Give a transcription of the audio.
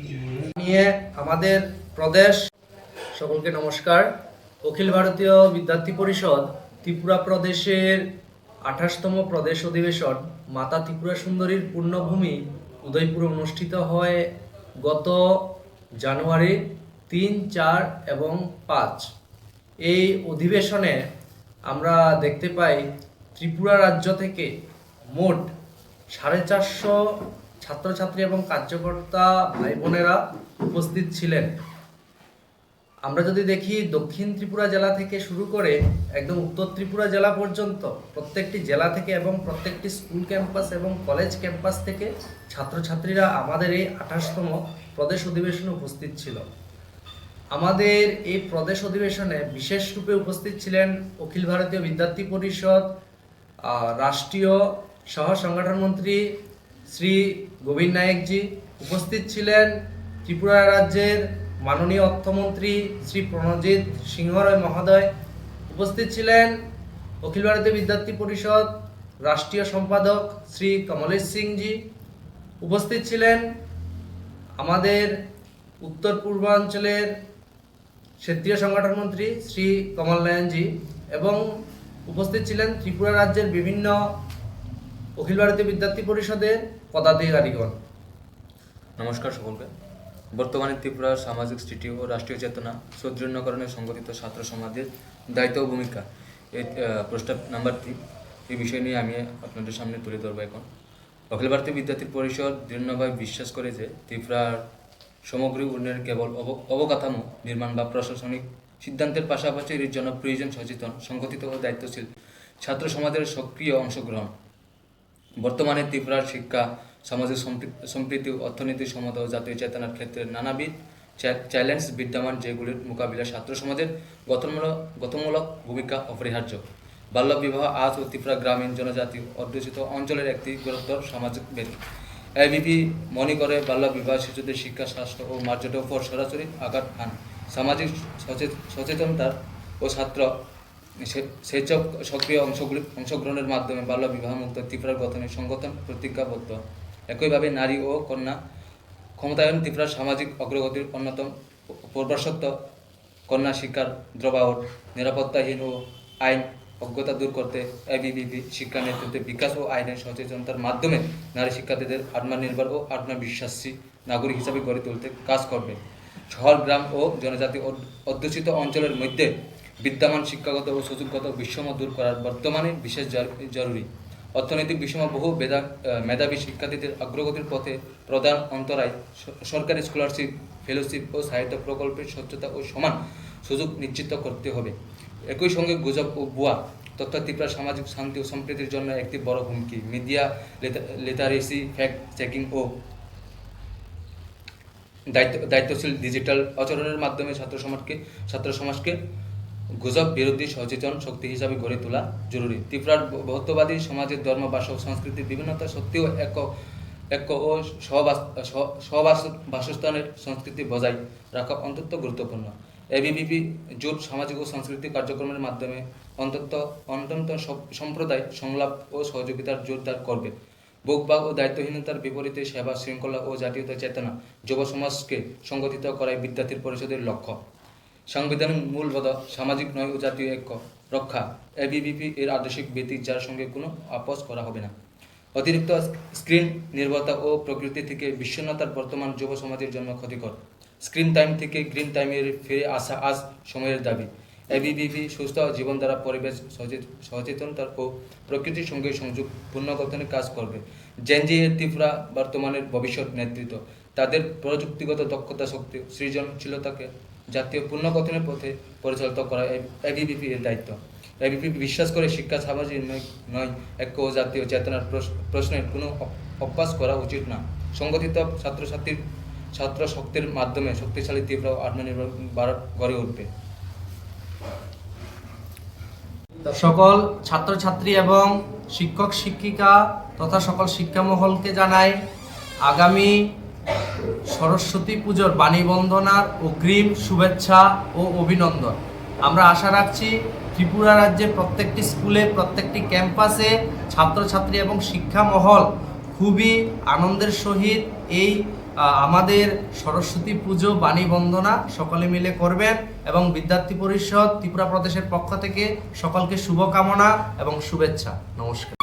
নিয়ে আমাদের প্রদেশ সকলকে নমস্কার। অখিল ভারতীয় বিদ্যার্থী পরিষদ ত্রিপুরা প্রদেশের 28তম প্রদেশ অধিবেশন মাতা ত্রিপুরা সুন্দরীর পূর্ণভূমি উদয়পুরে অনুষ্ঠিত হয় গত জানুয়ারি 3, 4 এবং 5। এই অধিবেশনে আমরা দেখতে পাই ত্রিপুরা রাজ্য থেকে মোট 450 ছাত্রছাত্রী এবং কার্যকর্তা ভাই বোনেরা উপস্থিত ছিলেন। আমরা যদি দেখি দক্ষিণ ত্রিপুরা জেলা থেকে শুরু করে একদম উত্তর ত্রিপুরা জেলা পর্যন্ত প্রত্যেকটি জেলা থেকে এবং প্রত্যেকটি স্কুল ক্যাম্পাস এবং কলেজ ক্যাম্পাস থেকে ছাত্রছাত্রীরা আমাদের এই 28তম প্রদেশ অধিবেশনে উপস্থিত ছিল। আমাদের এই প্রদেশ অধিবেশনে বিশেষ রূপে উপস্থিত ছিলেন অখিল ভারতীয় বিদ্যার্থী পরিষদ রাষ্ট্রীয় সহ সংগঠন মন্ত্রী শ্রী গোবিন্দ নায়েকজি, উপস্থিত ছিলেন ত্রিপুরা রাজ্যের মাননীয় অর্থমন্ত্রী শ্রী প্রণজিৎ সিংহ রায় মহোদয়, উপস্থিত ছিলেন অখিল ভারতীয় বিদ্যার্থী পরিষদ রাষ্ট্রীয় সম্পাদক শ্রী কমলেশ সিংজি, উপস্থিত ছিলেন আমাদের উত্তর পূর্বাঞ্চলের ক্ষেত্রীয় সংগঠন মন্ত্রী শ্রী কমল নয়নজি এবং উপস্থিত ছিলেন ত্রিপুরা রাজ্যের বিভিন্ন অখিল ভারতীয় বিদ্যার্থী পরিষদের পদাধিকারীগণ। নমস্কার সকলকে। বর্তমানে ত্রিপুরার সামাজিক স্থিতি ও রাষ্ট্রীয় চেতনা সুদৃঢ়করণে সংগঠিত ছাত্র সমাজের দায়িত্ব ও ভূমিকা, এই প্রস্তাব নাম্বার 3, এই বিষয় নিয়ে আমি আপনাদের সামনে তুলে ধরবো। এখন অখিল ভারতীয় বিদ্যার্থী পরিষদ দৃঢ়ভাবে বিশ্বাস করে যে ত্রিপুরার সমগ্র উন্নয়নের কেবল অবকাঠামো নির্মাণ বা প্রশাসনিক সিদ্ধান্তের পাশাপাশি এর জন্য প্রয়োজন সচেতন, সংগঠিত ও দায়িত্বশীল ছাত্র সমাজের সক্রিয় অংশগ্রহণ। বর্তমানে ত্রিপুরার শিক্ষা, সামাজিক সম্প্রীতি, অর্থনৈতিক সমতা ও জাতীয় চেতনার ক্ষেত্রে নানাবিধ চ্যালেঞ্জ বিদ্যমান, যেগুলির মোকাবিলায় ছাত্র সমাজের গঠনমূলক ভূমিকা অপরিহার্য। বাল্য বিবাহ আজ ও ত্রিপুরা গ্রামীণ জনজাতি অধ্যুষিত অঞ্চলের একটি গুরুতর সামাজিক ব্যাধি। এবিপি মনে করে বাল্য বিবাহ শিশুদের শিক্ষা, স্বাস্থ্য ও মর্যাদার উপর সরাসরি আঘাত হান। সামাজিক সচেতনতার ও ছাত্র স্বেচ্ছায় সক্রিয় অংশগ্রহণের মাধ্যমে বাল্য বিবাহ মুক্ত ত্রিপুরার গঠনে সংগঠন প্রতিজ্ঞাবদ্ধ। একইভাবে নারী ও কন্যা ক্ষমতায়ন ত্রিপুরার সামাজিক অগ্রগতির অন্যতম পূর্বশর্ত। কন্যা শিক্ষার দ্রবাওট, নিরাপত্তাহীন ও আইন অজ্ঞতা দূর করতে এবিভিপি শিক্ষা নেতৃত্বে বিকাশ ও আইনের সচেতনতার মাধ্যমে নারী শিক্ষার্থীদের আত্মনির্ভর ও আত্মবিশ্বাসী নাগরিক হিসাবে গড়ে তুলতে কাজ করবে। শহর, গ্রাম ও জনজাতি অধ্যুষিত অঞ্চলের মধ্যে বিদ্যমান শিক্ষাগত ও সুযোগগত বিষম দূর করার বর্তমানে বিশেষ জরুরি। অর্থনৈতিক বিষম বহু মেধাবী শিক্ষার্থীদের অগ্রগতির পথে প্রধান অন্তরায় সরকারি স্কলারশিপ, ফেলোশিপ ও সাহিত্য প্রকল্পের স্বচ্ছতা ও সমান সুযোগ নিশ্চিত করতে হবে। একই সঙ্গে গুজব ও ভুয়া তথ্য ত্রিপুরার সামাজিক শান্তি ও সম্প্রীতির জন্য একটি বড় হুমকি। মিডিয়া লিটারেসি, ফ্যাক্ট চেকিং ও দায়িত্বশীল ডিজিটাল আচরণের মাধ্যমে ছাত্র সমাজকে গুজব বিরোধী সচেতন শক্তি হিসাবে গড়ে তোলা জরুরি। ত্রিপুরার বহুত্ববাদী সমাজের ধর্ম, ভাষা ও সংস্কৃতির বিভিন্নতা সত্ত্বেও এক ও বাসস্থানের সংস্কৃতি বজায় রাখা অত্যন্ত গুরুত্বপূর্ণ। এবিভিপি জোট সামাজিক ও সাংস্কৃতিক কার্যক্রমের মাধ্যমে অন্তত সম্প্রদায় সংলাপ ও সহযোগিতার জোরদার করবে। ভোগবাগ ও দায়িত্বহীনতার বিপরীতে সেবা, শৃঙ্খলা ও জাতীয়তা চেতনা যুব সমাজকে সংগঠিত করাই বিদ্যার্থী পরিষদের লক্ষ্য। সাংবিধানিক মূলবোধ, সামাজিক ন্যায় ও জাতীয় ঐক্য রক্ষা এবিভিপি এর আদর্শিক ভিত্তি, যার সঙ্গে কোনো আপোষ করা হবে না। অতিরিক্ত স্ক্রিন নির্ভরতা ও প্রকৃতি থেকে বিচ্ছিন্নতার বর্তমান যুব সমাজের জন্য ক্ষতিকর। স্ক্রিন টাইম থেকে গ্রিন টাইমের ফিরে আসা আজ সময়ের দাবি। এবিভিপি সুস্থ জীবনধারা, পরিবেশ সচেতনতা ও প্রকৃতির সঙ্গে সংযোগ পুনর্গঠনে কাজ করবে। জেনজি ত্রিপুরা বর্তমানের ভবিষ্যৎ নেতৃত্ব, তাদের প্রযুক্তিগত দক্ষতা, শক্তি, সৃজনশীলতাকে জাতীয় পুনর্গঠনের পথে পরিচালিত করা এবিভিপি এর দায়িত্ব। এবিভিপি বিশ্বাস করে শিক্ষা সামাজিক নয়, ঐক্য ও জাতীয় চেতনার প্রশ্নের কোনো অভ্যাস করা উচিত না। সংগঠিত ছাত্র শক্তির মাধ্যমে শক্তিশালী ত্রিপুরা ও আত্মনির্ভর ভারত গড়ে উঠবে। সকল ছাত্রছাত্রী এবং শিক্ষক শিক্ষিকা তথা সকল শিক্ষামহলকে জানাই আগামী সরস্বতী পুজোর বাণী বন্দনার অগ্রিম শুভেচ্ছা ও অভিনন্দন। আমরা আশা রাখছি ত্রিপুরা রাজ্যের প্রত্যেকটি স্কুলে, প্রত্যেকটি ক্যাম্পাসে ছাত্রছাত্রী এবং শিক্ষামহল খুবই আনন্দের সহিত এই আমাদের সরস্বতী পুজো বাণী বন্দনা সকলে মিলে করবেন এবং বিদ্যার্থী পরিষদ ত্রিপুরা প্রদেশের পক্ষ থেকে সকলকে শুভকামনা এবং শুভেচ্ছা। নমস্কার।